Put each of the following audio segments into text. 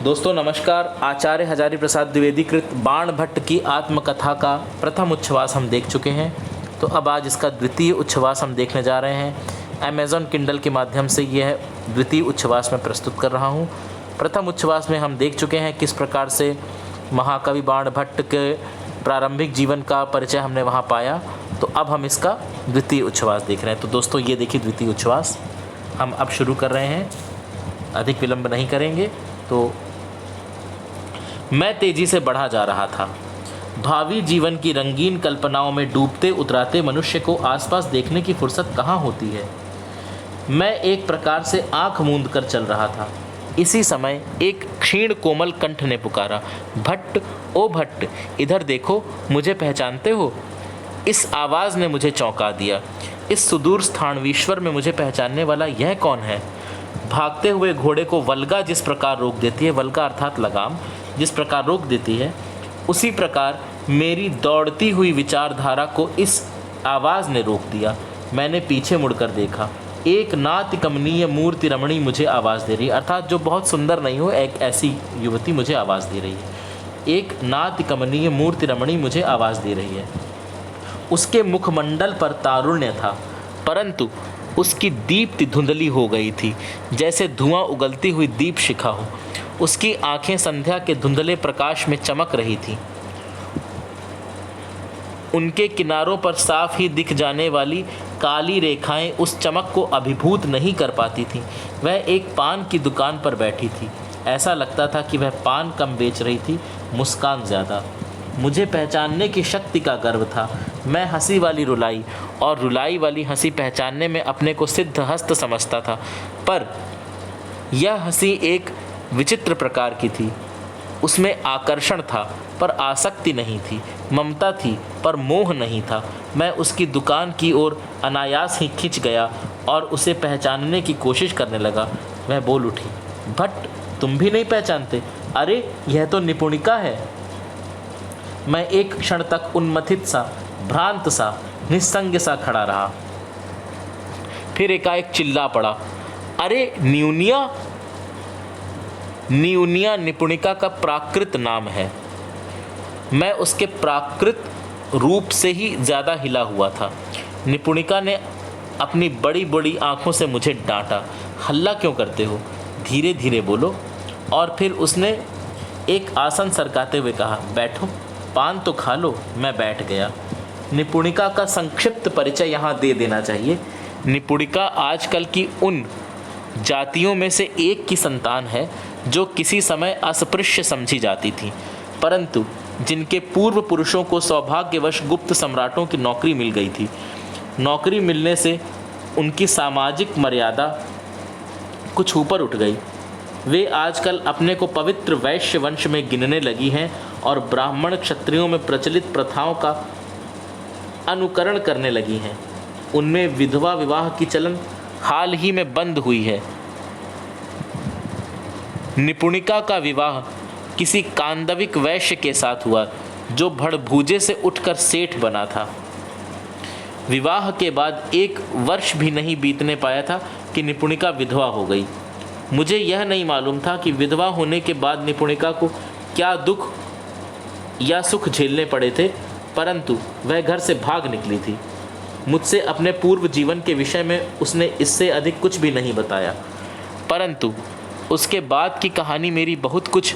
दोस्तों नमस्कार। आचार्य हजारी प्रसाद द्विवेदी कृत बाण भट्ट की आत्मकथा का प्रथम उच्छ्वास हम देख चुके हैं। तो अब आज इसका द्वितीय उच्छ्वास हम देखने जा रहे हैं। अमेज़ॉन किंडल के माध्यम से यह द्वितीय उच्छ्वास मैं प्रस्तुत कर रहा हूं। प्रथम उच्छ्वास में हम देख चुके हैं किस प्रकार से महाकवि बाण भट्ट के प्रारंभिक जीवन का परिचय हमने वहाँ पाया। तो अब हम इसका द्वितीय उच्छ्वास देख रहे हैं। तो दोस्तों ये देखिए द्वितीय उच्छ्वास हम अब शुरू कर रहे हैं, अधिक विलंब नहीं करेंगे। तो मैं तेजी से बढ़ा जा रहा था। भावी जीवन की रंगीन कल्पनाओं में डूबते उतराते मनुष्य को आसपास देखने की फुर्सत कहाँ होती है। मैं एक प्रकार से आंख मूंद कर चल रहा था। इसी समय एक क्षीण कोमल कंठ ने पुकारा, भट्ट, ओ भट्ट, इधर देखो, मुझे पहचानते हो। इस आवाज़ ने मुझे चौंका दिया। इस सुदूर स्थानवीश्वर में मुझे पहचानने वाला यह कौन है। भागते हुए घोड़े को वल्गा जिस प्रकार रोक देती है, वल्गा अर्थात लगाम, जिस प्रकार रोक देती है, उसी प्रकार मेरी दौड़ती हुई विचारधारा को इस आवाज़ ने रोक दिया। मैंने पीछे मुड़कर देखा। एक नाति कमनीय मूर्ति रमणी मुझे आवाज़ दे रही है, अर्थात जो बहुत सुंदर नहीं हो, एक ऐसी युवती मुझे आवाज़ दे रही है। एक नाति कमनीय मूर्ति रमणी मुझे आवाज़ दे रही है। उसके मुखमंडल पर तारुण्य था, परंतु उसकी दीप्ति धुंधली हो गई थी, जैसे धुआं उगलती हुई दीप शिखा हो। उसकी आंखें संध्या के धुंधले प्रकाश में चमक रही थी। उनके किनारों पर साफ ही दिख जाने वाली काली रेखाएं उस चमक को अभिभूत नहीं कर पाती थीं। वह एक पान की दुकान पर बैठी थी। ऐसा लगता था कि वह पान कम बेच रही थी, मुस्कान ज़्यादा। मुझे पहचानने की शक्ति का गर्व था। मैं हंसी वाली रुलाई और रुलाई वाली हंसी पहचानने में अपने को सिद्ध हस्त समझता था, पर यह हंसी एक विचित्र प्रकार की थी। उसमें आकर्षण था पर आसक्ति नहीं थी, ममता थी पर मोह नहीं था। मैं उसकी दुकान की ओर अनायास ही खिंच गया और उसे पहचानने की कोशिश करने लगा। वह बोल उठी, भट्ट, तुम भी नहीं पहचानते? अरे यह तो निपुणिका है। मैं एक क्षण तक उन्मथित सा, भ्रांत सा, निस्संग सा खड़ा रहा। फिर एकाएक चिल्ला पड़ा, अरे न्यूनिया! न्यूनिया निपुणिका का प्राकृत नाम है। मैं उसके प्राकृत रूप से ही ज़्यादा हिला हुआ था। निपुणिका ने अपनी बड़ी बड़ी आंखों से मुझे डांटा, हल्ला क्यों करते हो, धीरे धीरे बोलो। और फिर उसने एक आसन सरकाते हुए कहा, बैठो, पान तो खा लो। मैं बैठ गया। निपुणिका का संक्षिप्त परिचय यहाँ दे देना चाहिए। निपुणिका आजकल की उन जातियों में से एक की संतान है जो किसी समय अस्पृश्य समझी जाती थी, परंतु जिनके पूर्व पुरुषों को सौभाग्यवश गुप्त सम्राटों की नौकरी मिल गई थी। नौकरी मिलने से उनकी सामाजिक मर्यादा कुछ ऊपर उठ गई। वे आजकल अपने को पवित्र वैश्य वंश में गिनने लगी हैं और ब्राह्मण क्षत्रियों में प्रचलित प्रथाओं का अनुकरण करने लगी हैं। उनमें विधवा विवाह की चलन हाल ही में बंद हुई है। निपुणिका का विवाह किसी कांदविक वैश्य के साथ हुआ जो भड़भूजे से उठकर सेठ बना था। विवाह के बाद 1 वर्ष भी नहीं बीतने पाया था कि निपुणिका विधवा हो गई। मुझे यह नहीं मालूम था कि विधवा होने के बाद निपुणिका को क्या दुख या सुख झेलने पड़े थे, परंतु वह घर से भाग निकली थी। मुझसे अपने पूर्व जीवन के विषय में उसने इससे अधिक कुछ भी नहीं बताया, परंतु उसके बाद की कहानी मेरी बहुत कुछ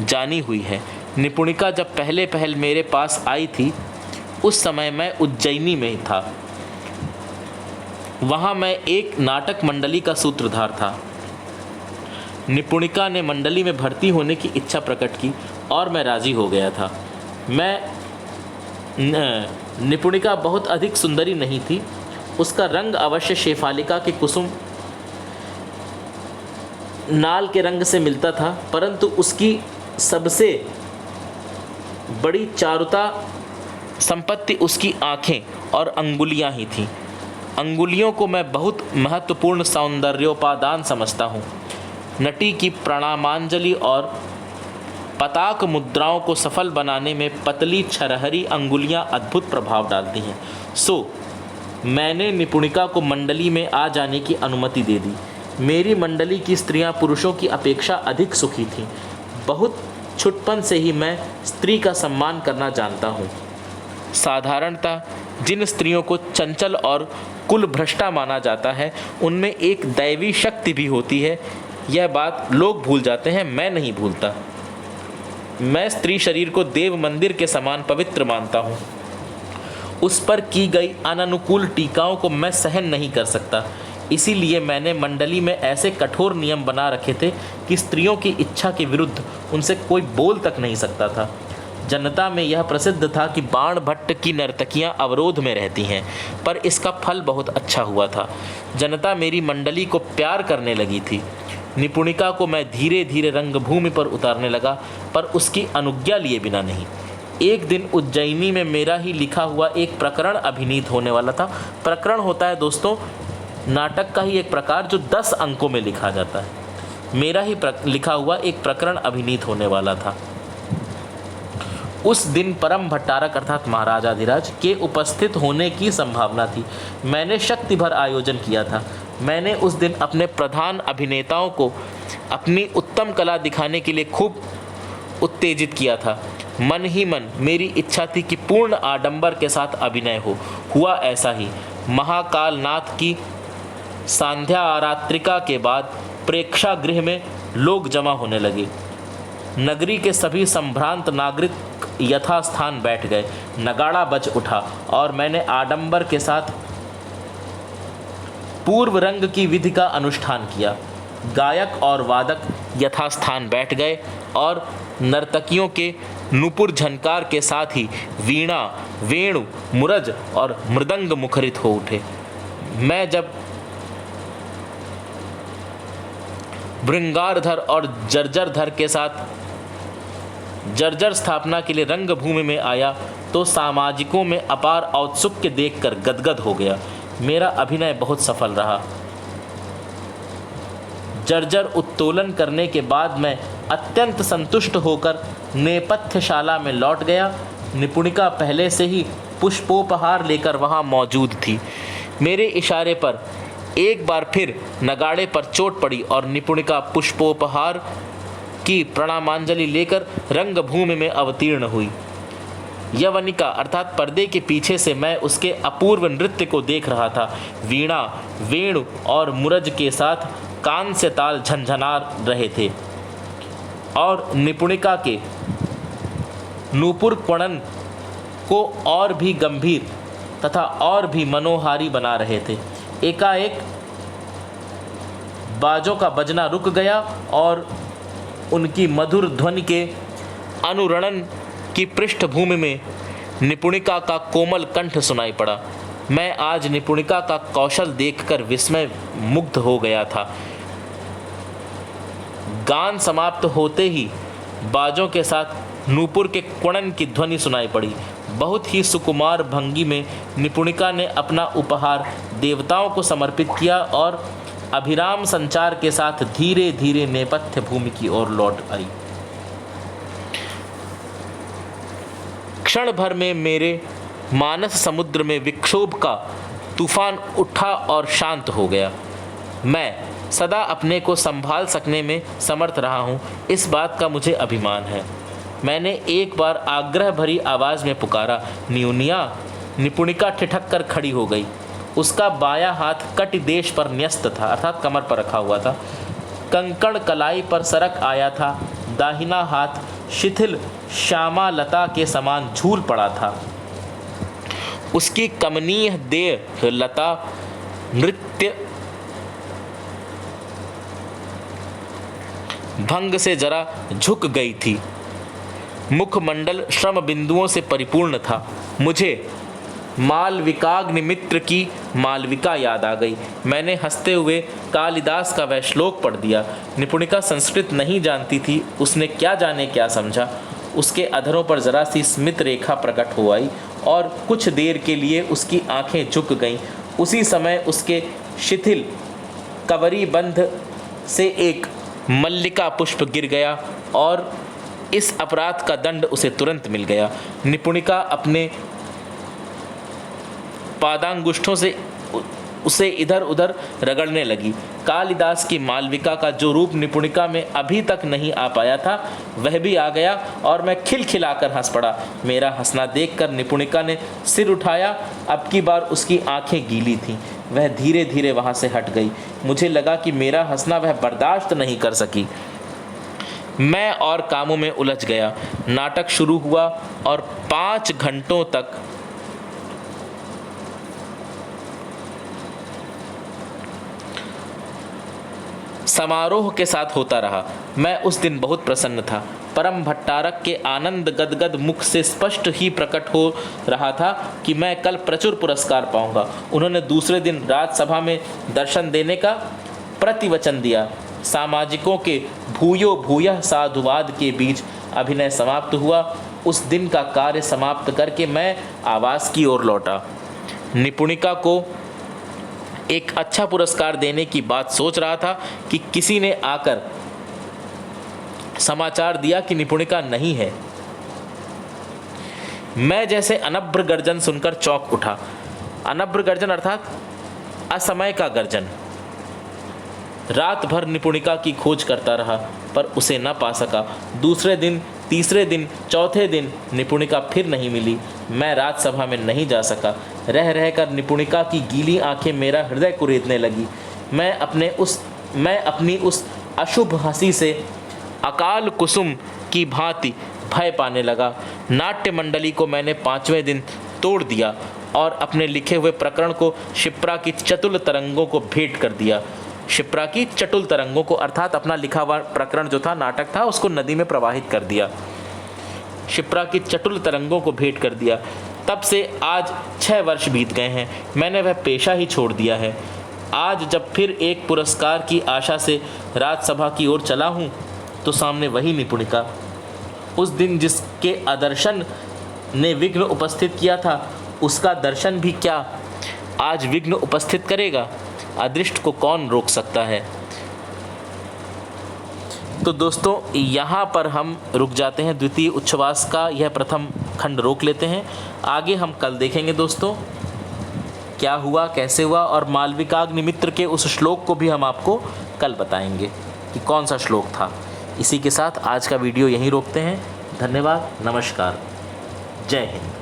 जानी हुई है। निपुणिका जब पहले पहल मेरे पास आई थी, उस समय मैं उज्जैनी में था। वहाँ मैं एक नाटक मंडली का सूत्रधार था। निपुणिका ने मंडली में भर्ती होने की इच्छा प्रकट की और मैं राज़ी हो गया था। निपुणिका बहुत अधिक सुंदरी नहीं थी। उसका रंग अवश्य शेफालिका के कुसुम नाल के रंग से मिलता था, परंतु उसकी सबसे बड़ी चारुता संपत्ति उसकी आँखें और अंगुलियां ही थीं। अंगुलियों को मैं बहुत महत्वपूर्ण सौंदर्योपादान समझता हूँ। नटी की प्रणामांजलि और पताक मुद्राओं को सफल बनाने में पतली छरहरी अंगुलियां अद्भुत प्रभाव डालती हैं। सो मैंने निपुणिका को मंडली में आ जाने की अनुमति दे दी। मेरी मंडली की स्त्रियां पुरुषों की अपेक्षा अधिक सुखी थीं। बहुत छुटपन से ही मैं स्त्री का सम्मान करना जानता हूँ। साधारणतः जिन स्त्रियों को चंचल और कुल भ्रष्टा माना जाता है उनमें एक दैवी शक्ति भी होती है। यह बात लोग भूल जाते हैं, मैं नहीं भूलता। मैं स्त्री शरीर को देव मंदिर के समान पवित्र मानता हूँ। उस पर की गई अननुकूल टीकाओं को मैं सहन नहीं कर सकता। इसीलिए मैंने मंडली में ऐसे कठोर नियम बना रखे थे कि स्त्रियों की इच्छा के विरुद्ध उनसे कोई बोल तक नहीं सकता था। जनता में यह प्रसिद्ध था कि बाण भट्ट की नर्तकियां अवरोध में रहती हैं, पर इसका फल बहुत अच्छा हुआ था। जनता मेरी मंडली को प्यार करने लगी थी। निपुणिका को मैं धीरे धीरे रंगभूमि पर उतारने लगा, पर उसकी अनुज्ञा लिए बिना नहीं। एक दिन उज्जैनी में मेरा ही लिखा हुआ एक प्रकरण अभिनीत होने वाला था। प्रकरण होता है दोस्तों नाटक का ही एक प्रकार जो 10 अंकों में लिखा जाता है। मेरा ही लिखा हुआ एक प्रकरण अभिनीत होने वाला था। उस दिन परम भट्टारक अर्थात महाराजाधिराज के उपस्थित होने की संभावना थी। मैंने शक्ति भर आयोजन किया था। मैंने उस दिन अपने प्रधान अभिनेताओं को अपनी उत्तम कला दिखाने के लिए खूब उत्तेजित किया था। मन ही मन मेरी इच्छा थी कि पूर्ण आडंबर के साथ अभिनय हो। हुआ ऐसा ही। महाकाल नाथ की सांध्या आरात्रिका के बाद प्रेक्षागृह में लोग जमा होने लगे। नगरी के सभी संभ्रांत नागरिक यथास्थान बैठ गए। नगाड़ा बज उठा और मैंने आडंबर के साथ पूर्व रंग की विधि का अनुष्ठान किया। गायक और वादक यथास्थान बैठ गए और नर्तकियों के नुपुर झनकार के साथ ही वीणा, वेणु, मुरज और मृदंग मुखरित हो उठे। मैं जब भृंगारधर और जर्जरधर के साथ जर्जर स्थापना के लिए रंगभूमि में आया तो सामाजिकों में अपार औत्सुक्य देखकर गदगद हो गया। मेरा अभिनय बहुत सफल रहा। जर्जर उत्तोलन करने के बाद मैं अत्यंत संतुष्ट होकर नेपथ्यशाला में लौट गया। निपुणिका पहले से ही पुष्पोपहार लेकर वहां मौजूद थी। मेरे इशारे पर एक बार फिर नगाड़े पर चोट पड़ी और निपुणिका पुष्पोपहार की प्रणामांजलि लेकर रंगभूमि में अवतीर्ण हुई। यवनिका अर्थात पर्दे के पीछे से मैं उसके अपूर्व नृत्य को देख रहा था। वीणा, वेणु और मुरज के साथ कान से ताल झनझना रहे थे और निपुणिका के नूपुर क्वणन को और भी गंभीर तथा और भी मनोहारी बना रहे थे। एकाएक बाजों का बजना रुक गया और उनकी मधुर ध्वनि के अनुरणन की पृष्ठभूमि में निपुणिका का कोमल कंठ सुनाई पड़ा। मैं आज निपुणिका का कौशल देखकर विस्मय मुग्ध हो गया था। गान समाप्त होते ही बाजों के साथ नूपुर के क्वणन की ध्वनि सुनाई पड़ी। बहुत ही सुकुमार भंगी में निपुणिका ने अपना उपहार देवताओं को समर्पित किया और अभिराम संचार के साथ धीरे धीरे नेपथ्य भूमि की ओर लौट आई। क्षण भर में मेरे मानस समुद्र में विक्षोभ का तूफान उठा और शांत हो गया। मैं सदा अपने को संभाल सकने में समर्थ रहा हूँ, इस बात का मुझे अभिमान है। मैंने एक बार आग्रह भरी आवाज़ में पुकारा, न्यूनिया। निपुणिका ठिठक कर खड़ी हो गई। उसका बायां हाथ कटि देश पर न्यस्त था अर्थात कमर पर रखा हुआ था। कंकण कलाई पर सरक आया था। दाहिना हाथ शिथिल श्यामा लता के समान झूल पड़ा था। उसकी कमनीय देह लता नृत्य भंग से जरा झुक गई थी। मुखमंडल श्रम बिंदुओं से परिपूर्ण था। मुझे मालविकाग्निमित्र की मालविका याद आ गई। मैंने हंसते हुए कालिदास का वह श्लोक पढ़ दिया। निपुणिका संस्कृत नहीं जानती थी। उसने क्या जाने क्या समझा। उसके अधरों पर जरा सी स्मित रेखा प्रकट हो आई और कुछ देर के लिए उसकी आंखें झुक गईं। उसी समय उसके शिथिल कवरी बंध से एक मल्लिका पुष्प गिर गया और इस अपराध का दंड उसे तुरंत मिल गया। निपुणिका अपने पादांगुष्ठों से उसे इधर उधर रगड़ने लगी। कालिदास की मालविका का जो रूप निपुणिका में अभी तक नहीं आ पाया था वह भी आ गया और मैं खिलखिलाकर हंस पड़ा। मेरा हंसना देखकर निपुणिका ने सिर उठाया। अब की बार उसकी आंखें गीली थीं। वह धीरे धीरे वहाँ से हट गई। मुझे लगा कि मेरा हंसना वह बर्दाश्त नहीं कर सकी। मैं और कामों में उलझ गया। नाटक शुरू हुआ और 5 घंटों तक समारोह के साथ होता रहा। मैं उस दिन बहुत प्रसन्न था। परम भट्टारक के आनंद गदगद मुख से स्पष्ट ही प्रकट हो रहा था कि मैं कल प्रचुर पुरस्कार पाऊंगा। उन्होंने दूसरे दिन राजसभा में दर्शन देने का प्रतिवचन दिया। सामाजिकों के भूयो भूयः साधुवाद के बीच अभिनय समाप्त हुआ। उस दिन का कार्य समाप्त करके मैं आवास की ओर लौटा। निपुणिका को एक अच्छा पुरस्कार देने की बात सोच रहा था कि किसी ने आकर समाचार दिया कि निपुणिका नहीं है। मैं जैसे अनभ्र गर्जन सुनकर चौंक उठा। अनभ्र गर्जन अर्थात असमय का गर्जन। रात भर निपुणिका की खोज करता रहा पर उसे न पा सका। दूसरे दिन, तीसरे दिन, चौथे दिन निपुणिका फिर नहीं मिली। मैं राजसभा में नहीं जा सका। रह रहकर निपुणिका की गीली आंखें मेरा हृदय कुरेदने लगी। मैं अपनी उस अशुभ हंसी से अकाल कुसुम की भांति भय पाने लगा। नाट्य मंडली को मैंने 5वें दिन तोड़ दिया और अपने लिखे हुए प्रकरण को क्षिप्रा की चतुल तरंगों को भेंट कर दिया। क्षिप्रा की चटुल तरंगों को अर्थात अपना लिखा हुआ प्रकरण जो था, नाटक था, उसको नदी में प्रवाहित कर दिया। क्षिप्रा की चटुल तरंगों को भेंट कर दिया। तब से आज 6 वर्ष बीत गए हैं। मैंने वह पेशा ही छोड़ दिया है। आज जब फिर एक पुरस्कार की आशा से राजसभा की ओर चला हूँ तो सामने वही निपुणिका। उस दिन जिसके आदर्शन ने विघ्न उपस्थित किया था उसका दर्शन भी क्या आज विघ्न उपस्थित करेगा? अदृष्ट को कौन रोक सकता है? तो दोस्तों यहाँ पर हम रुक जाते हैं। द्वितीय उच्छ्वास का यह प्रथम खंड रोक लेते हैं। आगे हम कल देखेंगे दोस्तों क्या हुआ, कैसे हुआ, और मालविकाग्निमित्र के उस श्लोक को भी हम आपको कल बताएंगे कि कौन सा श्लोक था। इसी के साथ आज का वीडियो यहीं रोकते हैं। धन्यवाद, नमस्कार, जय हिंद।